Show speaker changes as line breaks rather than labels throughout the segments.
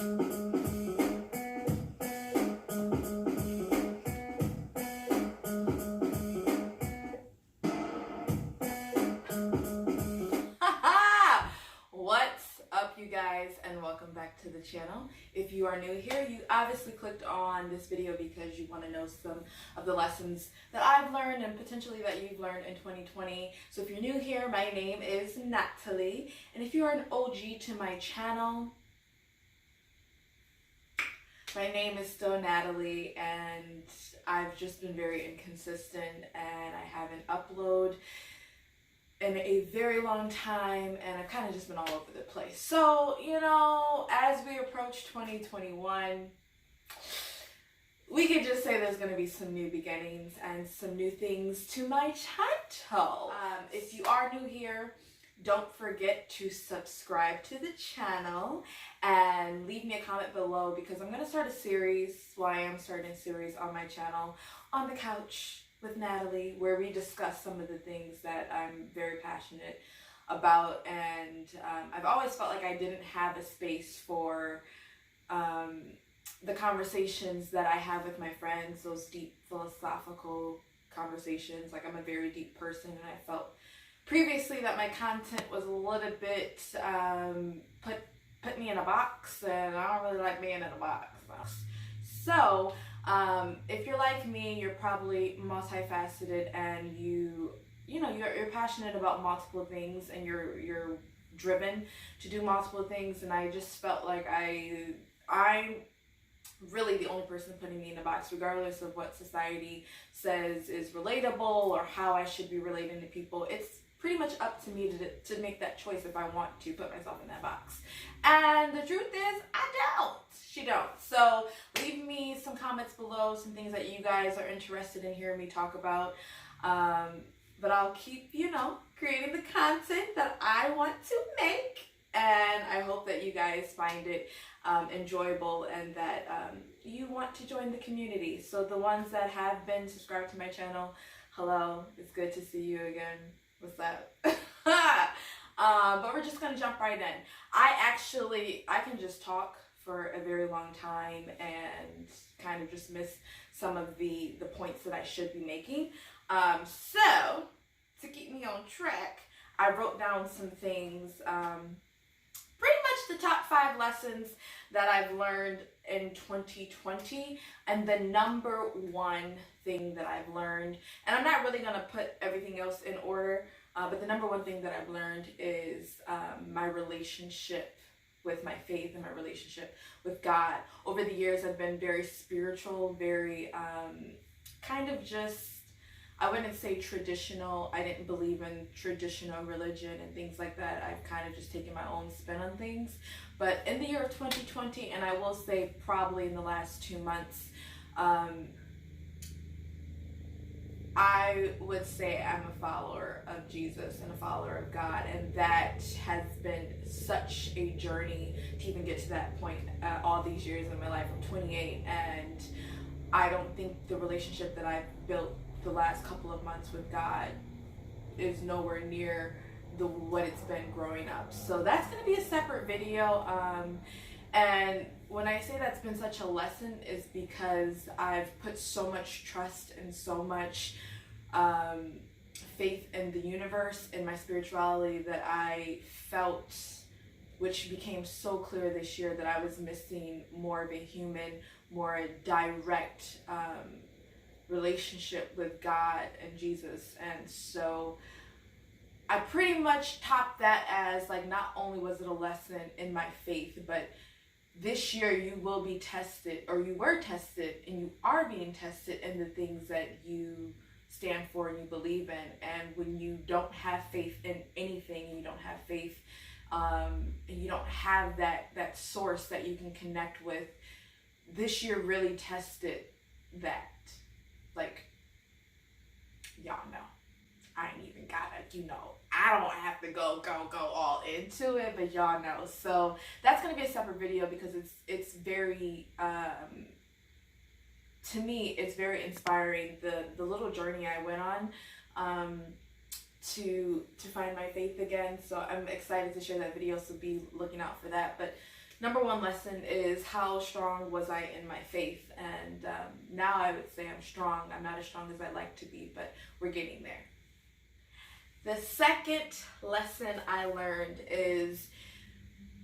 What's up, you guys, and welcome back to the channel. If you are new here, you obviously clicked on this video because you want to know some of the lessons that I've learned and potentially that you've learned in 2020. So if you're new here, my name is Nataley, and if you are an OG to my channel, my name is still Nataley, and I've just been very inconsistent, and I haven't uploaded in a very long time, and I've kind of just been all over the place. So, you know, as we approach 2021, we could just say there's going to be some new beginnings and some new things to my channel. If you are new here, don't forget to subscribe to the channel and leave me a comment below, because I'm going to start a series. Well, I am starting a series on my channel, On the Couch with Nataley, where we discuss some of the things that I'm very passionate about, and I've always felt like I didn't have a space for the conversations that I have with my friends, those deep philosophical conversations. Like, I'm a very deep person, and I felt previously that my content was a little bit put me in a box, and I don't really like being in a box. So if you're like me, you're probably multifaceted, and you're passionate about multiple things, and you're driven to do multiple things. And I just felt like I'm really the only person putting me in a box, regardless of what society says is relatable or how I should be relating to people. It's pretty much up to me to make that choice if I want to put myself in that box. And the truth is, I don't. She don't. So leave me some comments below, some things that you guys are interested in hearing me talk about. But I'll keep, creating the content that I want to make. And I hope that you guys find it enjoyable, and that you want to join the community. So the ones that have been subscribed to my channel, hello, it's good to see you again. What's up? But we're just gonna jump right in. I can just talk for a very long time and kind of just miss some of the points that I should be making. So to keep me on track, I wrote down some things, pretty much the top 5 lessons that I've learned in 2020, and the number one thing that I've learned, and I'm not really going to put everything else in order, but the number one thing that I've learned is my relationship with my faith and my relationship with God. Over the years, I've been very spiritual, very kind of just, I wouldn't say traditional. I didn't believe in traditional religion and things like that. I've kind of just taken my own spin on things. But in the year of 2020, and I will say probably in the last 2 months, I would say I'm a follower of Jesus and a follower of God, and that has been such a journey to even get to that point all these years in my life. I'm 28, and I don't think the relationship that I've built the last couple of months with God is nowhere near what it's been growing up. So that's going to be a separate video. And when I say that's been such a lesson, is because I've put so much trust and so much faith in the universe, in my spirituality, that I felt, which became so clear this year, that I was missing more of a human, more direct relationship with God and Jesus. And so I pretty much topped that as, like, not only was it a lesson in my faith, but this year you will be tested, or you were tested, and you are being tested in the things that you stand for and you believe in. And when you don't have faith in anything, you don't have faith, and you don't have that source that you can connect with, this year really tested that. Like, y'all know, I ain't even gotta, I don't have to go all into it, but y'all know. So that's gonna be a separate video, because it's very, to me, it's very inspiring, the little journey I went on to find my faith again. So I'm excited to share that video, so be looking out for that. But number one lesson is how strong was I in my faith. And now I would say I'm strong. I'm not as strong as I'd like to be, but we're getting there. The second lesson I learned is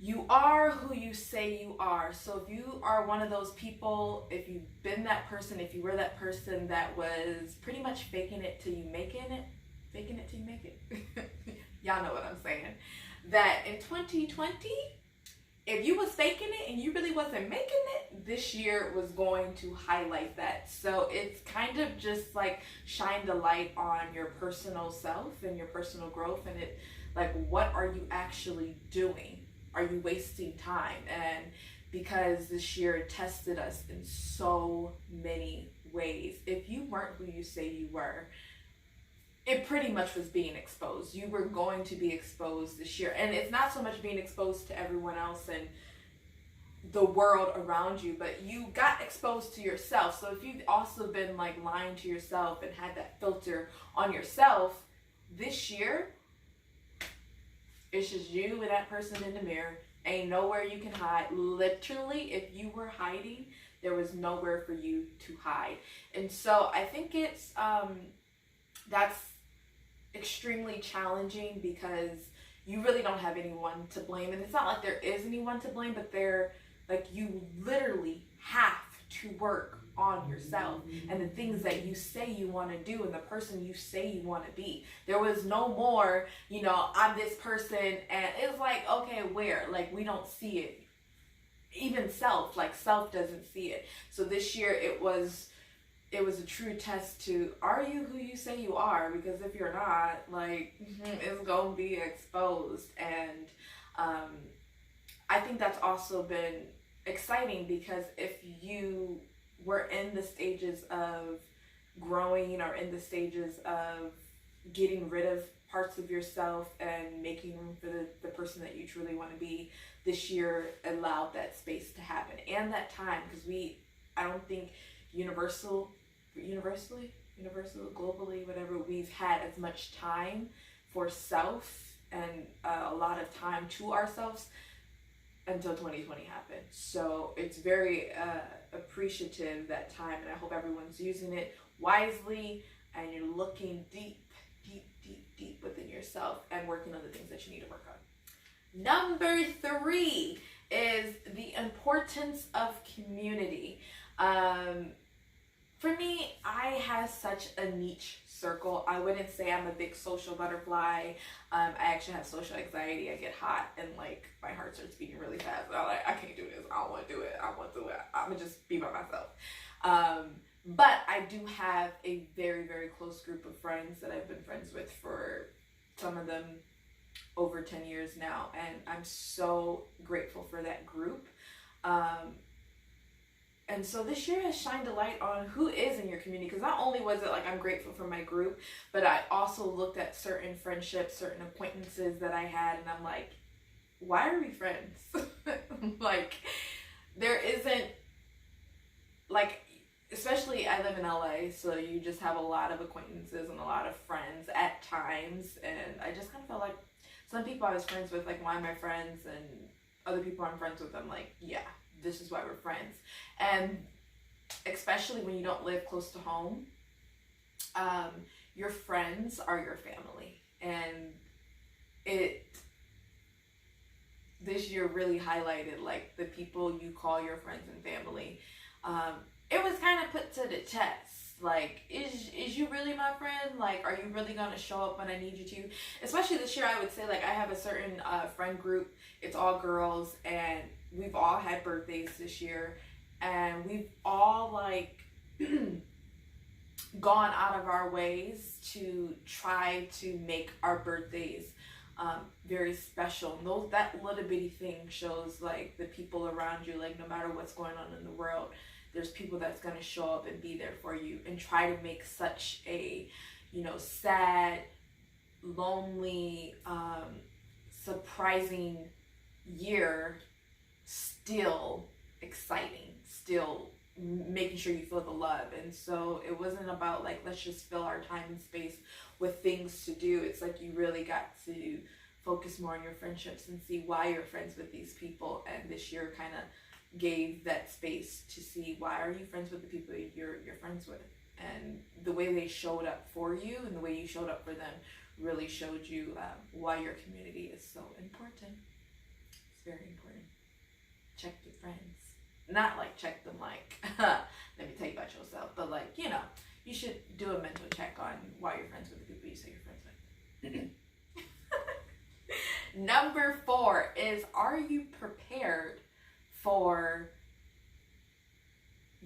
you are who you say you are. So if you are one of those people, if you've been that person, if you were that person that was pretty much faking it till you make it, y'all know what I'm saying, that in 2020, if you was faking it and you really wasn't making it, this year was going to highlight that. So it's kind of just like shine the light on your personal self and your personal growth, and it, like, what are you actually doing? Are you wasting time? And because this year tested us in so many ways, if you weren't who you say you were, it pretty much was being exposed. You were going to be exposed this year. And it's not so much being exposed to everyone else and the world around you, but you got exposed to yourself. So if you've also been like lying to yourself and had that filter on yourself, this year, it's just you and that person in the mirror. Ain't nowhere you can hide. Literally, if you were hiding, there was nowhere for you to hide. And so I think it's, that's extremely challenging because you really don't have anyone to blame. And it's not like there is anyone to blame, but you literally have to work on yourself and the things that you say you want to do and the person you say you want to be. There was no more, I'm this person, and it's like, okay, where? Like, we don't see it. Even self doesn't see it. So this year it was a true test to, are you who you say you are? Because if you're not, it's going to be exposed. And I think that's also been exciting, because if you were in the stages of growing or in the stages of getting rid of parts of yourself and making room for the person that you truly want to be, this year allowed that space to happen and that time, because I don't think universally, globally, whatever, we've had as much time for self and a lot of time to ourselves until 2020 happened. So it's very appreciative, that time, and I hope everyone's using it wisely and you're looking deep within yourself and working on the things that you need to work on. Number 3 is the importance of community. For me, I have such a niche circle. I wouldn't say I'm a big social butterfly. I actually have social anxiety. I get hot and my heart starts beating really fast. I'm like, I can't do this. I don't want to do it. I'm gonna just be by myself. But I do have a very, very close group of friends that I've been friends with for, some of them, over 10 years now, and I'm so grateful for that group. And so this year has shined a light on who is in your community, because not only was it I'm grateful for my group, but I also looked at certain friendships, certain acquaintances that I had, and I'm like, why are we friends? There isn't, especially I live in LA, so you just have a lot of acquaintances and a lot of friends at times, and I just kind of felt like some people I was friends with, one of my friends, and other people I'm friends with, I'm like, yeah, this is why we're friends. And especially when you don't live close to home, your friends are your family. And this year really highlighted the people you call your friends and family. It was kind of put to the test. Is you really my friend? Are you really gonna show up when I need you to? Especially this year, I would say I have a certain friend group. It's all girls, and we've all had birthdays this year, and we've all gone out of our ways to try to make our birthdays very special. And that little bitty thing shows the people around you, no matter what's going on in the world, there's people that's going to show up and be there for you, and try to make such a sad, lonely, surprising year still exciting, still making sure you feel the love. And so it wasn't about let's just fill our time and space with things to do. It's you really got to focus more on your friendships and see why you're friends with these people. And this year kind of gave that space to see why are you friends with the people you're friends with, and the way they showed up for you and the way you showed up for them really showed you why your community is so important. It's very important. Check your friends. Not like check them like, let me tell you about yourself, but like, you know, you should do a mental check on why you're friends with the people you say you're friends with. Number 4 is, are you prepared for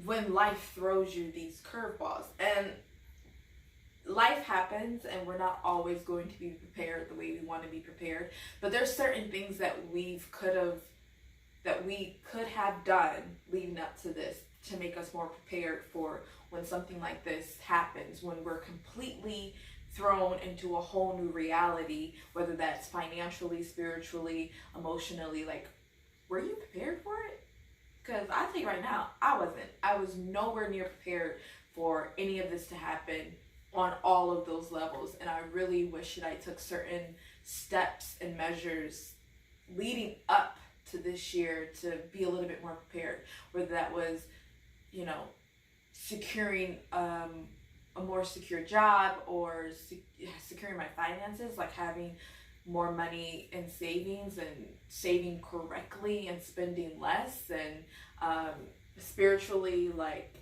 when life throws you these curveballs? And life happens and we're not always going to be prepared the way we want to be prepared, but there's certain things that we could have done leading up to this to make us more prepared for when something like this happens, when we're completely thrown into a whole new reality, whether that's financially, spiritually, emotionally. Like, were you prepared for it? Because I tell you right now, I wasn't. I was nowhere near prepared for any of this to happen on all of those levels. And I really wish that I took certain steps and measures leading up to this year to be a little bit more prepared, whether that was, you know, securing a more secure job, or securing my finances, like having more money in savings and saving correctly and spending less. And spiritually, like,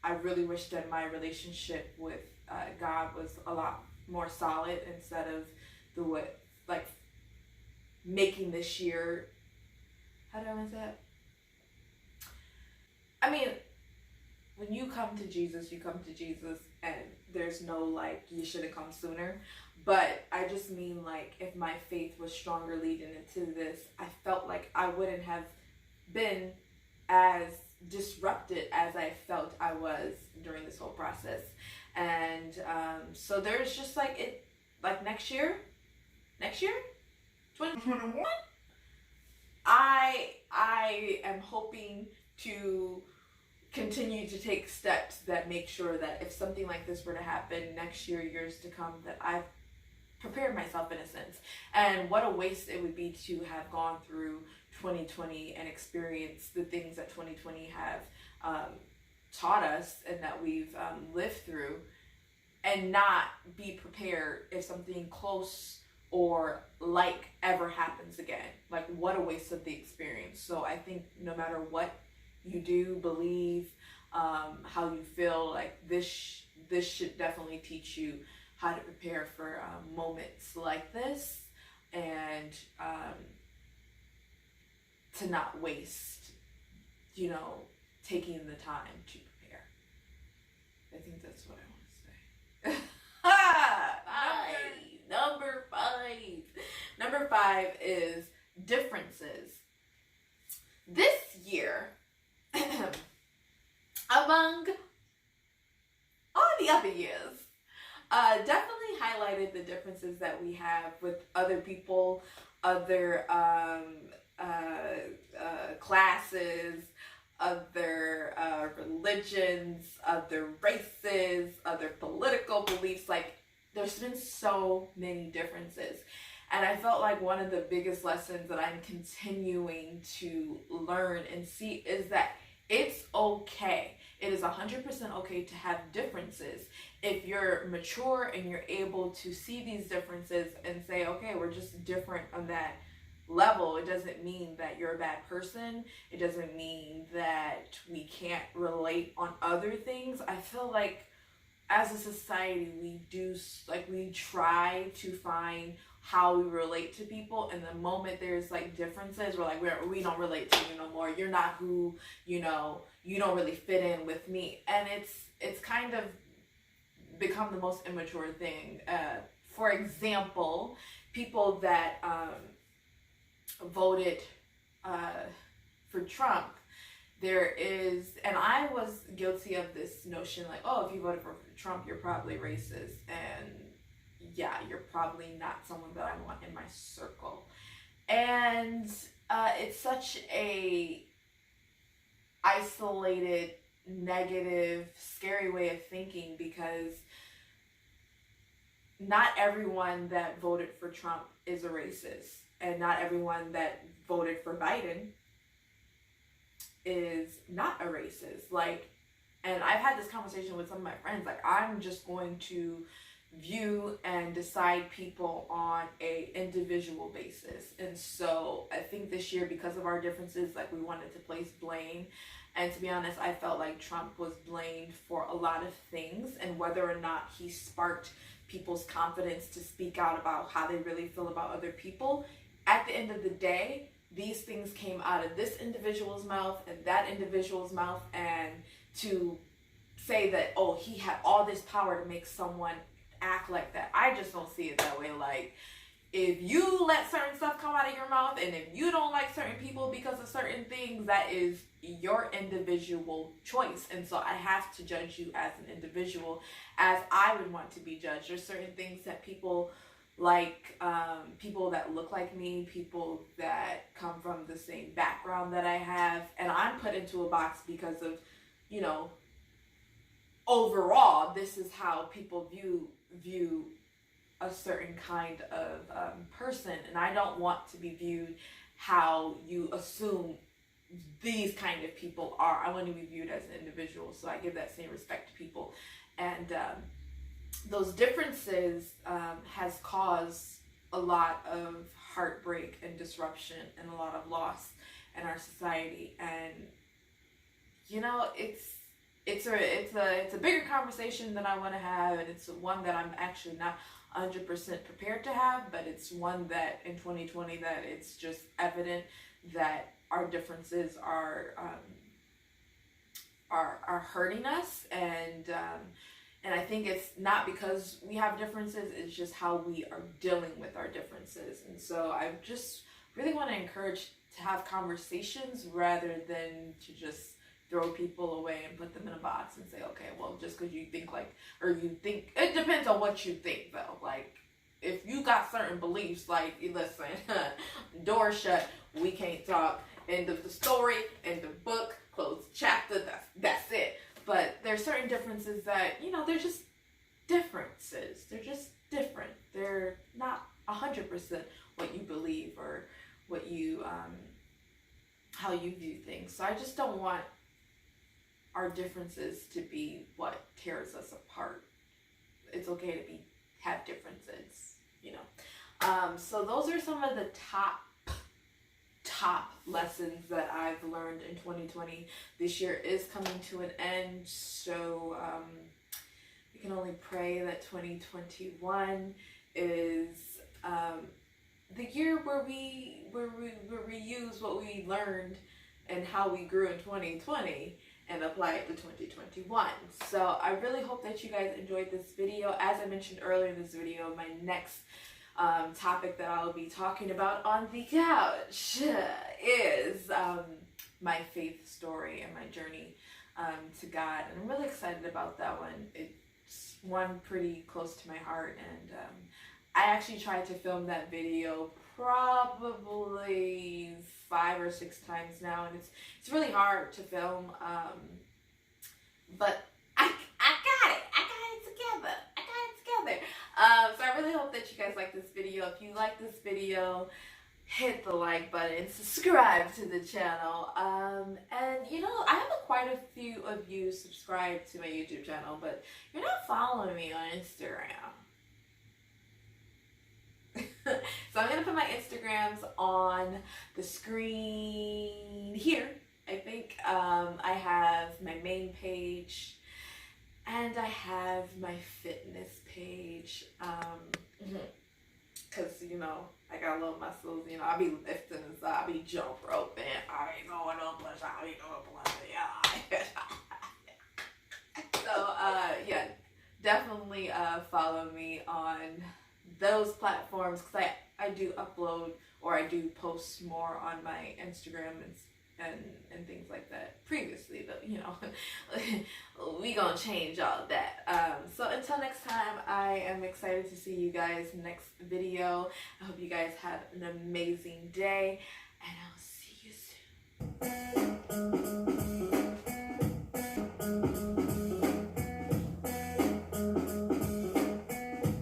I really wish that my relationship with God was a lot more solid, instead of making this year, how do I want to say it? I mean, when you come to Jesus, you come to Jesus, and there's no like, you should have come sooner. But I just mean, like, if my faith was stronger leading into this, I felt like I wouldn't have been as disrupted as I felt I was during this whole process. And so there's just like next year, 2021, I am hoping to continue to take steps that make sure that if something like this were to happen next year, years to come, that I've prepared myself in a sense. And what a waste it would be to have gone through 2020 and experienced the things that 2020 have taught us and that we've lived through, and not be prepared if something close or like ever happens again. Like, what a waste of the experience. So I think no matter what you do, believe, how you feel, like this should definitely teach you how to prepare for moments like this, and to not waste, taking the time to prepare. I think that's what I want to say. Number five is differences. This year, among all the other years, definitely highlighted the differences that we have with other people, other classes, other religions, other races, other political beliefs. Like, there's been so many differences. And I felt like one of the biggest lessons that I'm continuing to learn and see is that it's okay. It is 100% okay to have differences. If you're mature and you're able to see these differences and say, okay, we're just different on that level, it doesn't mean that you're a bad person. It doesn't mean that we can't relate on other things. I feel like as a society, we try to find how we relate to people, and the moment there's like differences, we're like, we don't relate to you no more. You're not who, you don't really fit in with me. And it's kind of become the most immature thing. For example, people that voted for Trump, there is, and I was guilty of this notion, like, oh, if you voted for Trump, you're probably racist, and yeah, you're probably not someone that I want in my circle. And it's such a isolated, negative, scary way of thinking, because not everyone that voted for Trump is a racist, and not everyone that voted for Biden is not a racist. Like, and I've had this conversation with some of my friends, like, I'm just going to view and decide people on a individual basis. And so I think this year, because of our differences, like, we wanted to place blame. And to be honest, I felt like Trump was blamed for a lot of things, and whether or not he sparked people's confidence to speak out about how they really feel about other people, at the end of the day, these things came out of this individual's mouth and that individual's mouth, and to say that, oh, he had all this power to make someone act like that, I just don't see it that way. Like, if you let certain stuff come out of your mouth, and if you don't like certain people because of certain things, that is your individual choice. And so I have to judge you as an individual, as I would want to be judged. There's certain things that people like, people that look like me, people that come from the same background that I have, and I'm put into a box because of, you know, overall, this is how people view a certain kind of person, and I don't want to be viewed how you assume these kind of people are. I want to be viewed as an individual, so I give that same respect to people. And those differences has caused a lot of heartbreak and disruption and a lot of loss in our society. And you know, it's a bigger conversation that I want to have, and it's one that I'm actually not 100% prepared to have, but it's one that in 2020 that it's just evident that our differences are hurting us, and I think it's not because we have differences, it's just how we are dealing with our differences. And so I just really want to encourage to have conversations rather than to just throw people away and put them in a box and say, okay, well, just because you think like, or you think, it depends on what you think though. Like, if you got certain beliefs, like, listen, door shut, we can't talk, end of the story, end of book, close chapter, that's it. But there's certain differences that, you know, they're just differences. They're just different. They're not 100% what you believe or what you, how you view things. So I just don't want our differences to be what tears us apart. It's okay to have differences, you know. So those are some of the top lessons that I've learned in 2020. This year is coming to an end, so we can only pray that 2021 is the year where we use what we learned and how we grew in 2020 and apply it to 2021. So I really hope that you guys enjoyed this video. As I mentioned earlier in this video, my next topic that I'll be talking about on the couch is my faith story and my journey to God. And I'm really excited about that one. It's one pretty close to my heart, and I actually tried to film that video probably 5 or 6 times now, and it's really hard to film, but I got it together. So I really hope that you guys like this video. If you like this video, hit the like button, subscribe to the channel, and you know, I have quite a few of you subscribed to my YouTube channel, but you're not following me on Instagram. So I'm going to put my Instagrams on the screen here. I think I have my main page and I have my fitness page, because you know, I got little muscles, you know, I be lifting and stuff, I be jump roping, I be going up, I be going up, so yeah, definitely follow me on those platforms, because I do upload, or I do post more on my Instagram and things like that previously, but you know, we gonna change all that. So until next time, I am excited to see you guys next video. I hope you guys have an amazing day, and I'll see you soon.